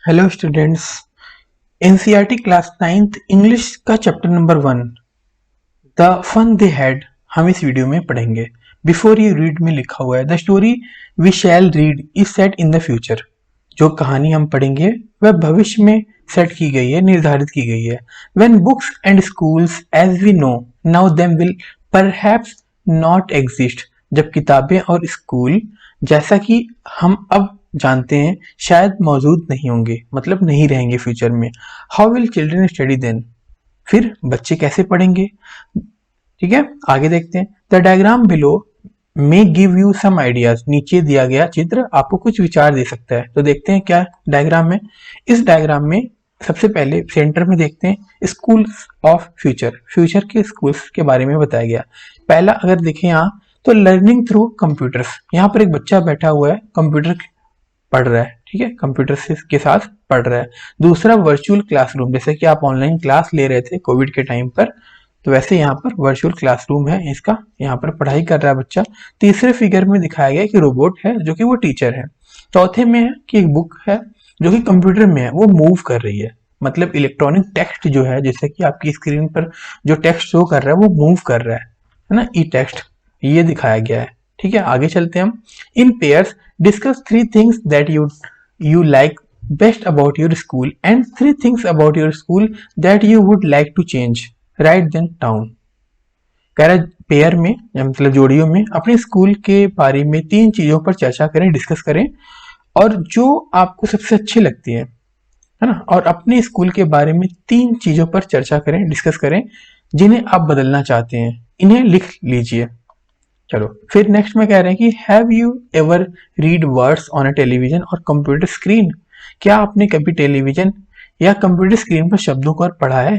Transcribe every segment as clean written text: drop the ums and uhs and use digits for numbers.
Hello students. NCERT class 9th English का chapter number 1 the fun they had हम इस video में पढ़ेंगे। बिफोर यू रीड में लिखा हुआ है the story we shall read is set in the future. जो कहानी हम पढ़ेंगे वह भविष्य में सेट की गई है, निर्धारित की गई है। When books and schools as we know now them will perhaps not exist. जब किताबें और स्कूल जैसा कि हम अब जानते हैं शायद मौजूद नहीं होंगे, मतलब नहीं रहेंगे फ्यूचर में। How will children study then, फिर बच्चे कैसे पढ़ेंगे। ठीक है, आगे देखते हैं। The diagram below may give you some ideas. नीचे दिया गया चित्र आपको कुछ विचार दे सकता है। तो देखते हैं क्या डायग्राम है। इस डायग्राम में सबसे पहले सेंटर में देखते हैं स्कूल्स ऑफ फ्यूचर। फ्यूचर के स्कूल्स के बारे में बताया गया। पहला अगर देखें यहाँ तो लर्निंग थ्रू कंप्यूटर्स। यहाँ पर एक बच्चा बैठा हुआ है, कंप्यूटर पढ़ रहा है। ठीक है, कंप्यूटर से के साथ पढ़ रहा है। दूसरा वर्चुअल क्लासरूम, जैसे कि आप ऑनलाइन क्लास ले रहे थे कोविड के टाइम पर, तो वैसे यहाँ पर वर्चुअल क्लासरूम है इसका, यहाँ पर पढ़ाई कर रहा है बच्चा। तीसरे फिगर में दिखाया गया कि रोबोट है जो कि वो टीचर है। चौथे में है कि एक बुक है जो कि कंप्यूटर में है, वो मूव कर रही है, मतलब इलेक्ट्रॉनिक टेक्स्ट जो है, जैसे कि आपकी स्क्रीन पर जो टेक्स्ट शो कर रहा है वो मूव कर रहा है ना, ई टेक्स्ट, ये दिखाया गया है। ठीक है, आगे चलते हैं हम। इन pairs discuss 3 things that you like best about your school and 3 things about your school that you would like to change. Write them down. कह रहा है पेयर में या मतलब जोड़ियों में अपने स्कूल के बारे में 3 चीजों पर चर्चा करें, डिस्कस करें, और जो आपको सबसे अच्छी लगती है ना, और अपने स्कूल के बारे में 3 चीजों पर चर्चा करें, डिस्कस करें, जिन्हें आप बदलना चाहते हैं, इन्हें लिख लीजिए। चलो फिर नेक्स्ट में कह रहे हैं कि have you ever read words on a television और कंप्यूटर स्क्रीन। क्या आपने कभी टेलीविजन या कंप्यूटर स्क्रीन पर शब्दों को पढ़ा है।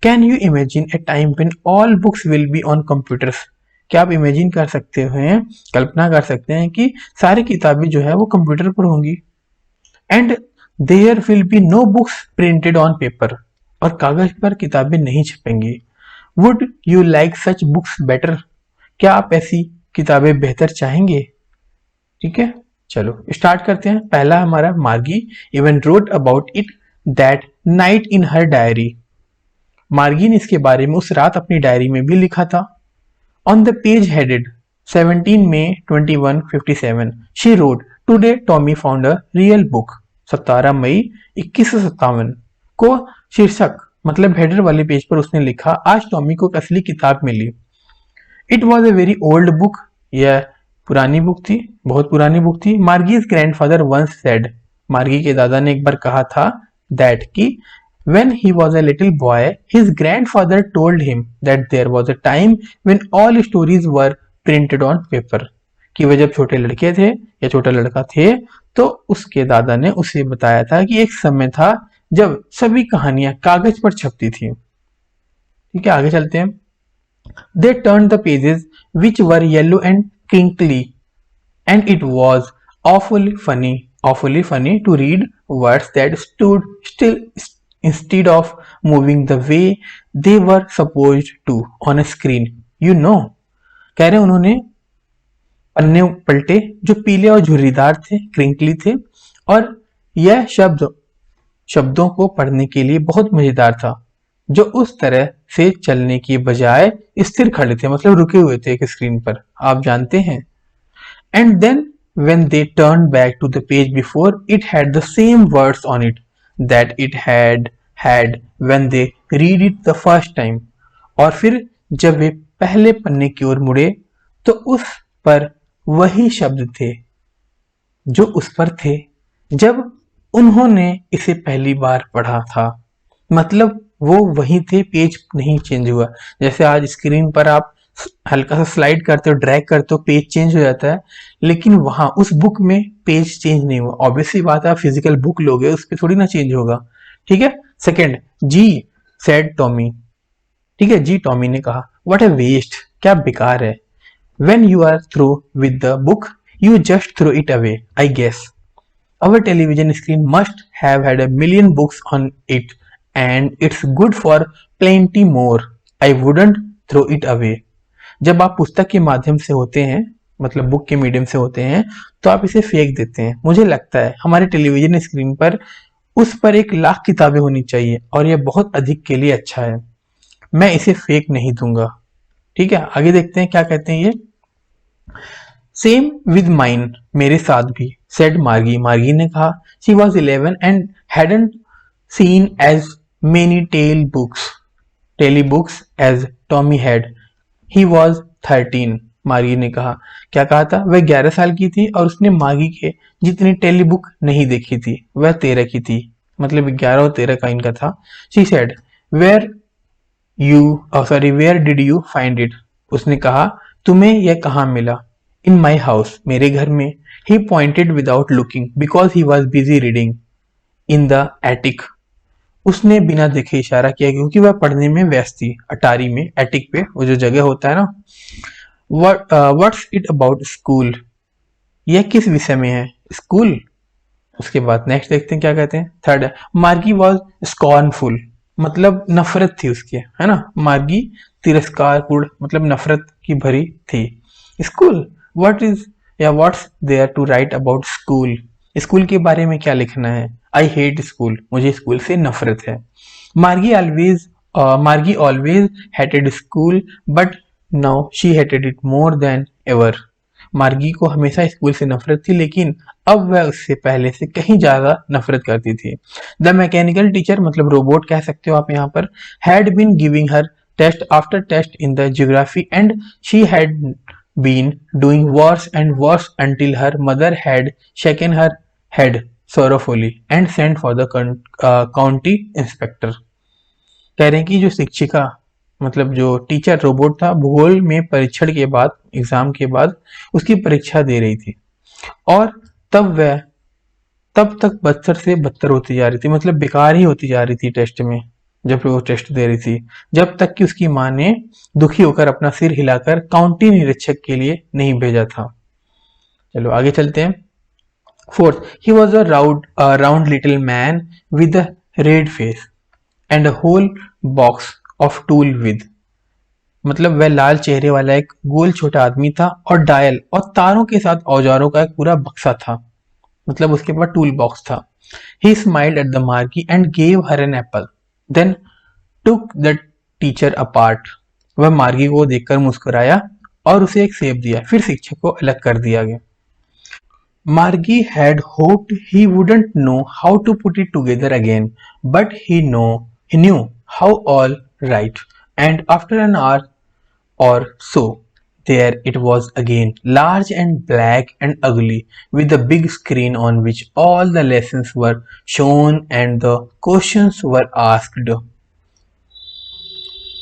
Can you imagine A time when all books will be on computers. क्या आप इमेजिन कर सकते हैं, कल्पना कर सकते हैं कि सारी किताबें जो है वो कंप्यूटर पर होंगी। And there will be no books printed on paper, और कागज पर किताबें नहीं छपेंगी। Would you like such books better. क्या आप ऐसी किताबें बेहतर चाहेंगे। ठीक है, चलो स्टार्ट करते हैं। पहला हमारा, मार्गी even wrote about it that night in her diary. मार्गी ने इसके बारे में उस रात अपनी डायरी में भी लिखा था। On the page headed 17 May 2157 she wrote today Tommy found a real book. 17 मई 2157 को शीर्षक मतलब हेडर वाले पेज पर उसने लिखा, आज टॉमी को एक असली किताब मिली। It was a very old book, यह पुरानी बुक थी, बहुत पुरानी बुक थी। मार्गीज ग्रैंडफादर वंस सेड, मार्गी के दादा ने एक बार कहा था, दैट कि when he was a little boy his grandfather told him that there was a time when all stories were printed on paper। कि वह जब छोटे लड़के थे या छोटा लड़का थे तो उसके दादा ने उसे बताया था कि एक समय था जब सभी कहानियां कागज पर छपती थी। ठीक है, आगे चलते हैं। They turned the pages which were yellow and crinkly, and it was awfully funny to read words that stood still instead of moving the way they were supposed to on a screen. You know, कह रहे उन्होंने पन्ने पलटे जो पीले और झुर्रीदार थे, क्रिंकली थे, और यह शब्दों को पढ़ने के लिए बहुत मजेदार था, जो उस तरह से चलने की बजाय स्थिर खड़े थे, मतलब रुके हुए थे एक स्क्रीन पर, आप जानते हैं। And then when they turned back to the page before it had the same words on it that it had when they read it the first time। और फिर जब वे पहले पन्ने की ओर मुड़े तो उस पर वही शब्द थे जो उस पर थे जब उन्होंने इसे पहली बार पढ़ा था। मतलब वो वही थे, पेज नहीं चेंज हुआ। जैसे आज स्क्रीन पर आप हल्का सा स्लाइड करते हो, ड्रैग करते हो, पेज चेंज हो जाता है, लेकिन वहां उस बुक में पेज चेंज नहीं हुआ। ऑब्वियसली बात है, आप फिजिकल बुक लोगे उस पर थोड़ी ना चेंज होगा। ठीक है, सेकेंड, जी सेड टॉमी। ठीक है, जी टॉमी ने कहा, व्हाट ए वेस्ट, क्या बेकार है। When you are through with the book you just throw it away I guess. Our television screen must have had a million books on it and it's good for plenty more. I wouldn't throw it away. जब आप पुस्तक के माध्यम से होते हैं, मतलब book के मीडियम से होते हैं, तो आप इसे फेंक देते हैं। मुझे लगता है हमारे टेलीविजन स्क्रीन पर उस पर 1 लाख किताबें होनी चाहिए और यह बहुत अधिक के लिए अच्छा है। मैं इसे फेंक नहीं दूंगा। ठीक है, आगे देखते हैं क्या कहते हैं ये। सेम विद माइन, मेरे साथ भी, सेड मार्गी, मार्गी ने कहा। She was 11 and hadn't seen as many telebooks as Tommy had. He was 13, Margie ने कहा। क्या कहा था? वह 11 साल की थी और उसने मार्गी के जितनी टेली बुक नहीं देखी थी, वह 13 की थी। मतलब 11 और 13 का इनका था। She said, where where did you find it? उसने कहा, तुम्हें यह कहाँ मिला? इन माई हाउस, मेरे घर में। He pointed without looking because he was busy reading in the attic. उसने बिना देखे इशारा किया क्योंकि वह पढ़ने में व्यस्त थी। अटारी में, एटिक पे, वो जो जगह होता है ना। What's it about school? यह किस विषय में है, स्कूल? उसके बाद नेक्स्ट देखते हैं क्या कहते हैं। थर्ड है, मार्गी वॉज स्कॉर्नफुल, मतलब नफरत थी उसकी, है ना। मार्गी तिरस्कार पूर्ण, मतलब नफरत की भरी थी। स्कूल, व्हाट इज या what's there to write about school? School के बारे में क्या लिखना है? आई हेट स्कूल, मुझे स्कूल से नफरत है। Margie always hated school but now she hated it more than ever. Margie को हमेशा स्कूल से नफरत थी, लेकिन अब वह उससे पहले से कहीं ज्यादा नफरत करती थी। द मैकेनिकल टीचर, मतलब रोबोट कह सकते हो आप यहाँ पर, had been giving her test after test in the geography and she had been doing worse and worse until her mother had shaken her head sorrowfully and sent for the county inspector। कह रहे हैं कि जो शिक्षिका, मतलब जो teacher robot था, भूगोल में परीक्षण के बाद, एग्जाम के बाद उसकी परीक्षा दे रही थी और तब वह तब तक बदतर से बदतर होती जा रही थी, मतलब बेकार ही होती जा रही थी टेस्ट में, जब वो टेस्ट दे रही थी, जब तक कि उसकी माँ ने दुखी होकर अपना सिर हिलाकर काउंटी निरीक्षक के लिए नहीं भेजा था। चलो आगे चलते हैं। Fourth, he was a round little man with a red face and a whole box of tool with, मतलब वह लाल चेहरे वाला एक गोल छोटा आदमी था और डायल और तारों के साथ औजारों का एक पूरा बक्सा था, मतलब उसके पास टूल बॉक्स था। He smiled at the Margie and gave her an apple, then took the teacher apart. वह मार्गी को देखकर मुस्कुराया और उसे एक सेब दिया, फिर शिक्षक को अलग कर दिया गया। Margie had hoped he wouldn't know how to put it together again, but he knew how all right, and after an hour or so, there it was again, large and black and ugly, with a big screen on which all the lessons were shown and the questions were asked.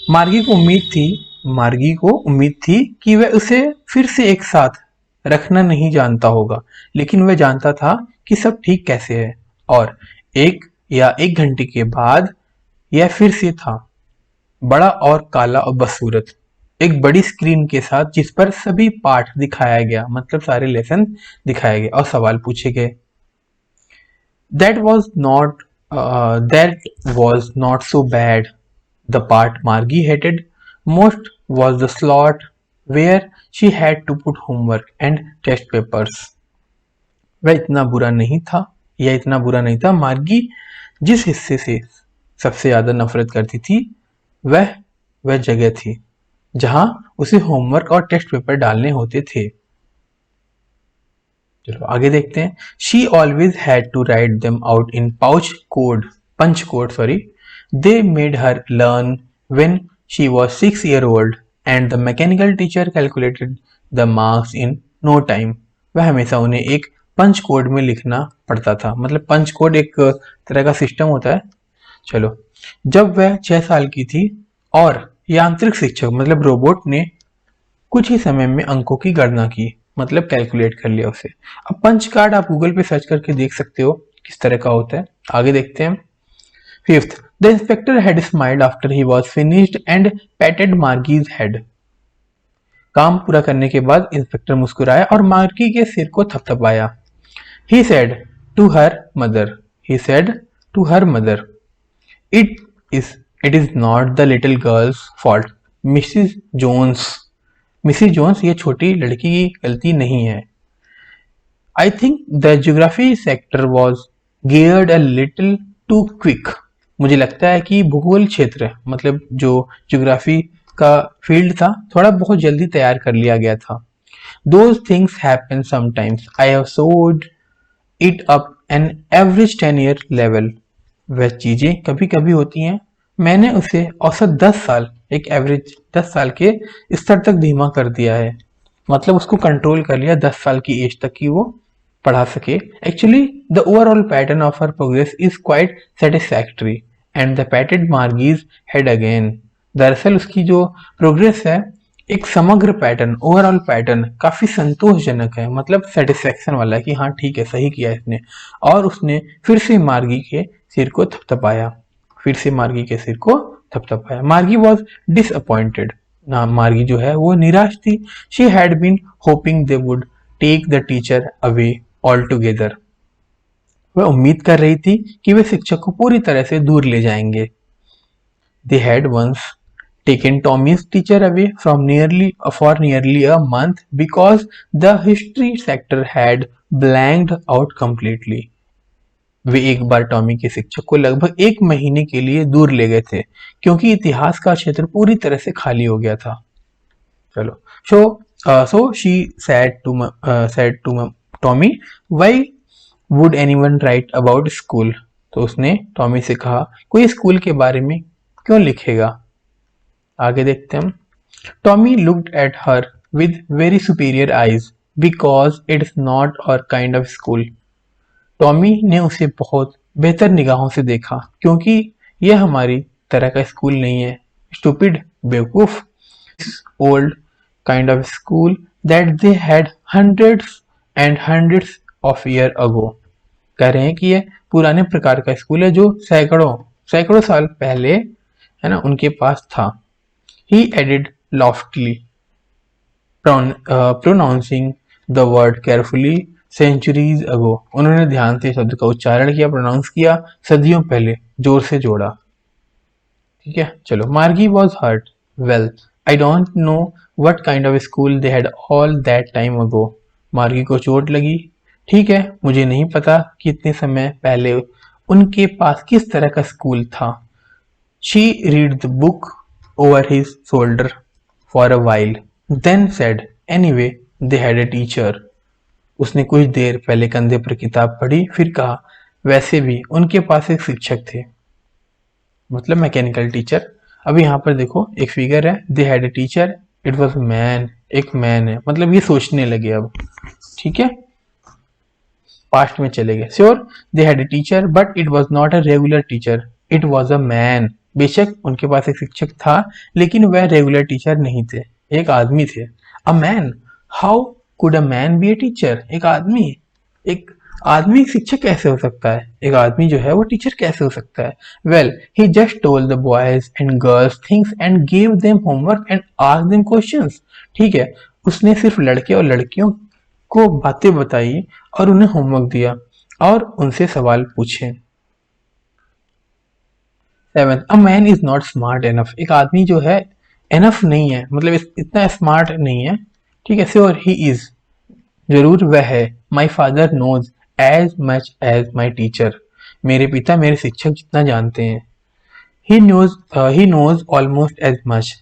मार्गी को उम्मीद थी मार्गी को उम्मीद थी कि वह उसे फिर से एक साथ रखना नहीं जानता होगा, लेकिन वह जानता था कि सब ठीक कैसे है। और 1 या 1 घंटे के बाद यह फिर से था, बड़ा और काला और बदसूरत, एक बड़ी स्क्रीन के साथ जिस पर सभी पाठ दिखाया गया, मतलब सारे लेसन दिखाए गए और सवाल पूछे गए। That was not so bad. The part Margie hated most was the slot where she had to put homework and test papers. वह इतना बुरा नहीं था, यह इतना बुरा नहीं था। मार्गी जिस हिस्से से सबसे ज्यादा नफरत करती थी, वह वह जगह थी जहां उसे होमवर्क और टेस्ट पेपर डालने होते थे। चलो आगे देखते हैं। She always had to write them out in punch code sorry, they made her learn when she was 6 years old and the mechanical teacher calculated the marks in no time. वह हमेशा उन्हें एक पंच कोड में लिखना पड़ता था, मतलब पंच code एक तरह का सिस्टम होता है। चलो, जब वह 6 साल की थी और यांत्रिक शिक्षक मतलब रोबोट ने कुछ ही समय में अंकों की गणना की, मतलब कैलकुलेट कर लिया उसे। अब पंच कार्ड आप गूगल पे सर्च करके देख सकते हो किस तरह का होता है। आगे देखते हैं। Fifth, the inspector had smiled after he was finished and patted Margie's head. काम पूरा करने के बाद इंस्पेक्टर मुस्कुराया और मार्गी के सिर को थपथपाया। He said to her mother he said to her mother it is it is not the little girl's fault Mrs Jones. Mrs Jones, ये छोटी लड़की की गलती नहीं है। I think the geography sector was geared a little too quick। मुझे लगता है कि भूगोल क्षेत्र मतलब जो ज्योग्राफी का फील्ड था थोड़ा बहुत जल्दी तैयार कर लिया गया था। Those things happen sometimes. I have sewed it up an average 10-year level। वह चीजें कभी कभी होती हैं, मैंने उसे औसत 10 साल एक एवरेज 10 साल के स्तर तक धीमा कर दिया है। मतलब उसको कंट्रोल कर लिया 10 साल की एज तक की वो पढ़ा सके। Actually the overall pattern of her progress is quite satisfactory and the patted Margie's head again. दरअसल उसकी जो प्रोग्रेस है एक समग्र पैटर्न ओवरऑल पैटर्न काफी संतोषजनक है, मतलब सेटिस्फेक्शन वाला है कि हाँ ठीक है सही किया इसने। और उसने फिर से मार्गी के सिर को थपथपाया, फिर से मार्गी के सिर को थपथपाया। मार्गी वॉज डिसअपॉइंटेड ना, मार्गी जो है वो निराश थी। She had been hoping they would take the teacher away altogether. वह उम्मीद कर रही थी कि वे शिक्षक को पूरी तरह से दूर ले जाएंगे। They had once taken Tommy's teacher away from nearly a month because the history sector had blanked out completely। वे एक बार टॉमी के शिक्षक को लगभग एक महीने के लिए दूर ले गए थे क्योंकि इतिहास का क्षेत्र पूरी तरह से खाली हो गया था। चलो, so she said to Tommy, why would anyone write about school? तो उसने टॉमी से कहा कोई स्कूल के बारे में क्यों लिखेगा। आगे देखते हैं हम। Tommy looked at her with very superior eyes because it's not और काइंड ऑफ स्कूल। टॉमी ने उसे बहुत बेहतर निगाहों से देखा क्योंकि यह हमारी तरह का स्कूल नहीं है। स्टूपिड, बेवकूफ। Old kind of school that they had hundreds and hundreds of year ago. कह रहे हैं कि यह पुराने प्रकार का स्कूल है जो सैकड़ों सैकड़ों साल पहले है ना उनके पास था। He added loftily, pronouncing the word carefully, centuries ago। उन्होंने ध्यान से शब्द का उच्चारण किया, प्रोनाउंस किया, सदियों पहले, जोर से जोड़ा। ठीक है, चलो। Margie was hurt. Well, I don't know what kind of school they had all that time ago. Margie को चोट लगी। ठीक है, मुझे नहीं पता कि इतने समय पहले उनके पास किस तरह का स्कूल था। She read the book over his shoulder for a while, then said, "Anyway, they had a teacher." उसने कुछ देर पहले कंधे पर किताब पढ़ी, फिर कहा, वैसे भी उनके पास एक शिक्षक थे, मतलब मैकेनिकल टीचर। अब यहाँ पर देखो एक फिगर है, they had a teacher, it was man, एक मैन है, मतलब ये सोचने लगे अब। ठीक है, पास्ट में चले गए। Sure, they had a teacher but it was not a regular teacher, it was a man. बेशक उनके पास एक शिक्षक था लेकिन वह रेगुलर टीचर नहीं थे, एक आदमी थे। A man, how could a man B a teacher? एक आदमी शिक्षक कैसे हो सकता है? एक आदमी जो है वो टीचर कैसे हो सकता है? Well, he just told the boys and girls things and give them homework and asked them questions. ठीक है, उसने सिर्फ लड़के और लड़कियों को बातें बताई और उन्हें होमवर्क दिया और उनसे सवाल पूछे। 7, a man is not smart enough. एक आदमी जो है एनफ नहीं है, मतलब इतना स्मार्ट नहीं है। ठीक है, श्योर ही इज, जरूर वह है। My father knows as much as my teacher. मेरे पिता मेरे शिक्षक जितना जानते हैं। He knows almost as much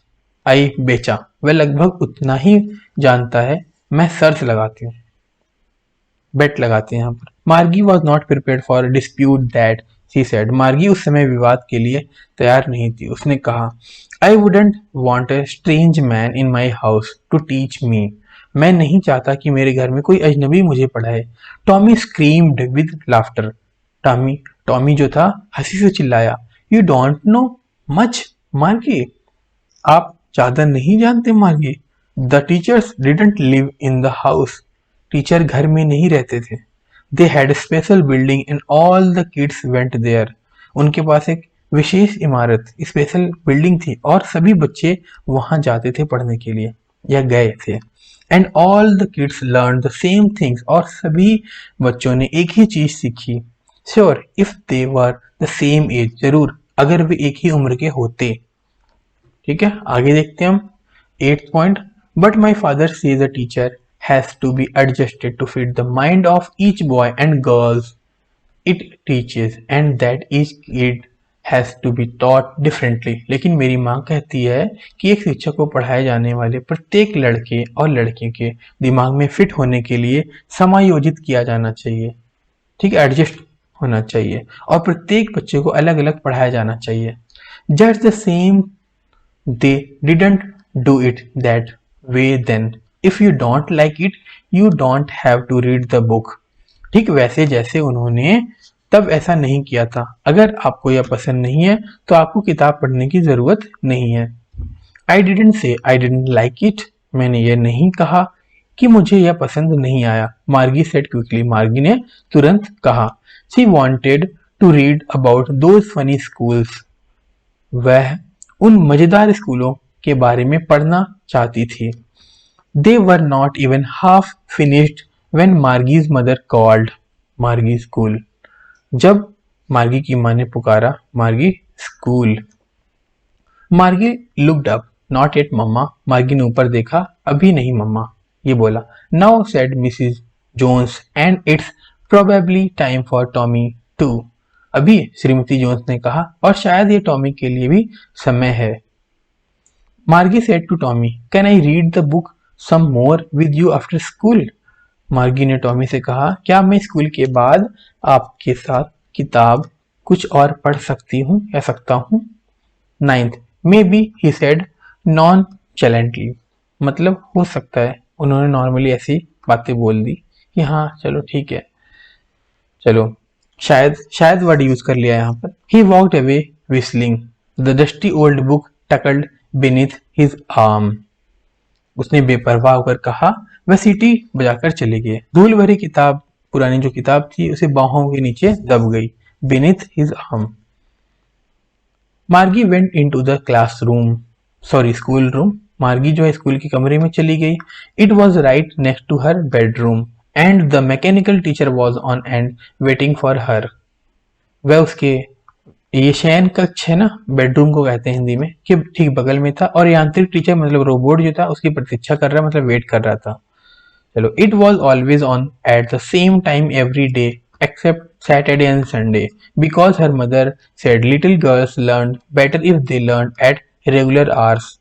I betcha. वह लगभग उतना ही जानता है, मैं सर्च लगाती हूँ, बेट लगाते हैं यहाँ पर। मार्गी was not prepared for dispute that she said. मार्गी उस समय विवाद के लिए तैयार नहीं थी। उसने कहा, I wouldn't want a strange man in my house to teach me. मैं नहीं चाहता कि मेरे घर में कोई अजनबी मुझे पढ़ाए। Tommy screamed with laughter. Tommy जो था हंसी से चिल्लाया, यू डोंट नो मच मार्गी। आप ज्यादा नहीं जानते Margie. The teachers didn't live in the house. Teacher घर में नहीं रहते थे। They had special building and all the kids went there. उनके पास एक विशेष इमारत, स्पेशल बिल्डिंग थी और सभी बच्चे वहां जाते थे पढ़ने के लिए या गए थे। And all the kids learn the same things. और सभी बच्चों ने एक ही चीज सीखी। Sure, if they were the same age. जरूर, अगर वे एक ही उम्र के होते। ठीक है, आगे देखते हैं हम। 8th point, but my father says a teacher has to be adjusted to fit the mind of each boy and girls it teaches and that each kid has to be taught differently। लेकिन मेरी माँ कहती है कि एक शिक्षक को पढ़ाए जाने वाले प्रत्येक लड़के और लड़की के दिमाग में फिट होने के लिए समायोजित किया जाना चाहिए, ठीक है, एडजस्ट होना चाहिए, और प्रत्येक बच्चे को अलग अलग पढ़ाया जाना चाहिए। Just the same they didn't do it that way then, if you don't like it you don't have to read the book. ठीक वैसे जैसे उन्होंने तब ऐसा नहीं किया था, अगर आपको यह पसंद नहीं है तो आपको किताब पढ़ने की जरूरत नहीं है। I didn't say I didn't like it, मैंने यह नहीं कहा कि मुझे यह पसंद नहीं आया। मार्गी सेड क्विकली, मार्गी ने तुरंत कहा। She wanted to read about those funny schools, वह उन मजेदार स्कूलों के बारे में पढ़ना चाहती थी। They were not even half finished when Margie's mother called Margie school, जब मार्गी की माँ ने पुकारा Margie school. Margie looked up, not at mamma, Margie ने ऊपर देखा, अभी नहीं मम्मा, ये बोला। Now said Mrs Jones and it's probably time for Tommy too, अभी श्रीमती जोन्स ने कहा और शायद ये टॉमी के लिए भी समय है। Margie said to Tommy, can I read the book some more with you after school, Margie ने टॉमी से कहा, क्या मैं स्कूल के बाद आपके साथ किताब कुछ और पढ़ सकती हूँ या सकता हूँ। Ninth, may be he said nonchalantly, मतलब हो सकता है, उन्होंने नॉर्मली ऐसी बातें बोल दी कि हाँ चलो ठीक है, चलो शायद वर्ड यूज कर लिया यहाँ पर। He walked away whistling, the dusty old book tucked beneath his arm, उसने बेपरवाह होकर कहा, वह सीटी बजाकर चली गई। धूल भरी किताब, पुरानी जो किताब थी, उसे बाहों के नीचे दब गई। Beneath his arm. Margie went into the classroom, sorry school room, Margie जो है स्कूल के कमरे में चली गई। It was right next to her bedroom and the mechanical teacher was on and waiting for her, वह उसके ये शयन कक्ष है ना, बेडरूम को कहते हैं हिंदी में, कि ठीक बगल में था, और यांत्रिक टीचर मतलब रोबोट जो था उसकी प्रतीक्षा कर रहा, मतलब वेट कर रहा था। चलो, it was always on at the same time every day except Saturday and Sunday because her mother said little girls learn better if they learn at regular hours,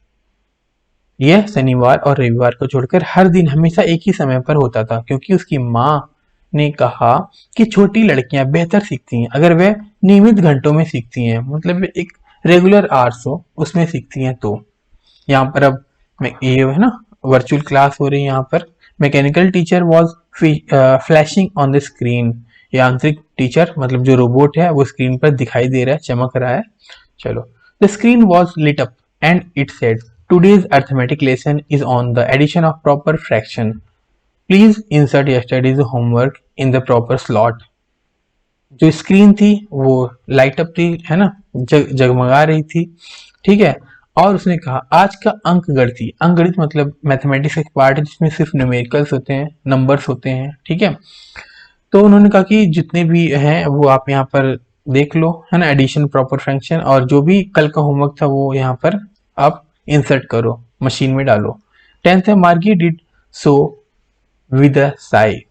यह शनिवार और रविवार को छोड़कर हर दिन हमेशा एक ही समय पर होता था, क्योंकि उसकी माँ ने कहा कि छोटी लड़कियां बेहतर सीखती हैं अगर वे नियमित घंटों में सीखती हैं, मतलब एक रेगुलर आवर्स हो उसमें सीखती हैं। तो यहाँ पर अब ये है ना वर्चुअल क्लास हो रही है। यहाँ पर mechanical teacher was flashing on the screen, यांत्रिक टीचर मतलब जो रोबोट है वो स्क्रीन पर दिखाई दे रहा है, चमक रहा है। चलो, the screen was lit up and it said today's arithmetic lesson is on the addition of proper fraction, please insert yesterday's homework in the proper slot. जो स्क्रीन थी वो लाइट अप थी, है ना, जगमगा रही थी, ठीक है। और उसने कहा आज का अंक गणित, अंक गणित मतलब मैथमेटिक्स एक पार्ट है जिसमें सिर्फ न्यूमेरिकल्स होते हैं, नंबर्स होते हैं, ठीक है। तो उन्होंने कहा कि जितने भी हैं वो आप यहाँ पर देख लो, है ना, एडिशन प्रॉपर फंक्शन, और जो भी कल का होमवर्क था वो यहाँ पर आप इंसर्ट करो, मशीन में डालो। 10th है, मार्गी did so with a Sai,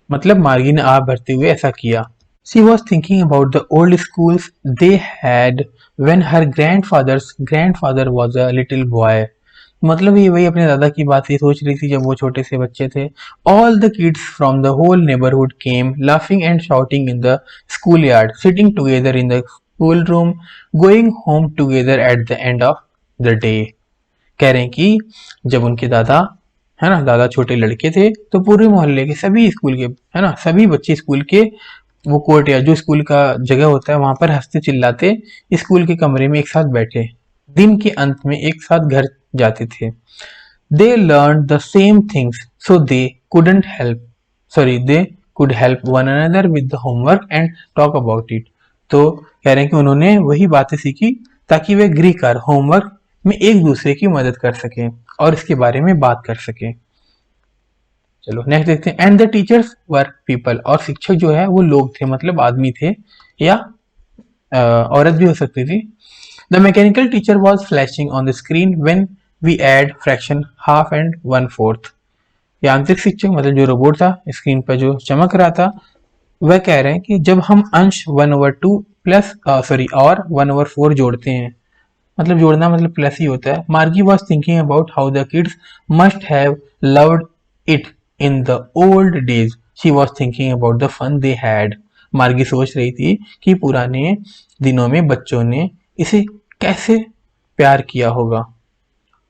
मतलब मार्गी ने आप भरते हुए ऐसा किया। She was thinking about the old schools they had when her grandfather was a little boy, मतलब ये वही अपने दादा की बात ही सोच रही थी जब वो छोटे से बच्चे थे। All the kids from the whole neighborhood came laughing and shouting in the schoolyard, sitting together in the schoolroom, going home together at the end of the day। कह रहे हैं कि जब उनके दादा, है ना, दादा छोटे लड़के थे तो पूरे मोहल्ले के सभी स्कूल के, है ना, सभी बच्चे स्कूल के वो कोर्ट या जो स्कूल का जगह होता है वहां पर हंसते चिल्लाते स्कूल के कमरे में एक साथ बैठे दिन के अंत में एक साथ घर जाते थे। They learn the same things so they could help one another with the homework and talk about it. तो कह रहे हैं कि उन्होंने वही बातें सीखी ताकि वे गृह कार्य होमवर्क में एक दूसरे की मदद कर सके और इसके बारे में बात कर सके। चलो नेक्स्ट देखते हैं। And the teachers were people, और शिक्षक जो है वो लोग थे, मतलब आदमी थे या औरत भी हो सकती थी। The mechanical teacher was flashing on the screen when we add fraction half and 1/4, यांत्रिक शिक्षक मतलब जो रोबोट था स्क्रीन पर जो चमक रहा था वह कह रहे हैं कि जब हम अंश 1/2 प्लस और 1/4 जोड़ते हैं, मतलब जोड़ना मतलब प्लस ही होता है। Margie was thinking about how the kids must have loved it in the old days. She was thinking about the fun they had. Margie सोच रही थी कि पुराने दिनों में बच्चों ने इसे कैसे प्यार किया होगा।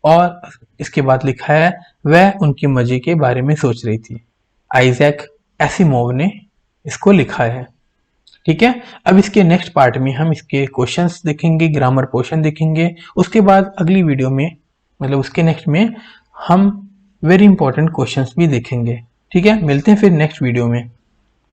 और इसके बाद लिखा है वह उनके मजे के बारे में सोच रही थी। आइजैक एसिमोव ने इसको लिखा है। ठीक है, अब इसके नेक्स्ट पार्ट में हम इसके क्वेश्चंस देखेंगे, ग्रामर पोर्शन देखेंगे। उसके बाद अगली वीडियो में, मतलब उसके नेक्स्ट में, हम वेरी इंपॉर्टेंट क्वेश्चंस भी देखेंगे। ठीक है, मिलते हैं फिर नेक्स्ट वीडियो में।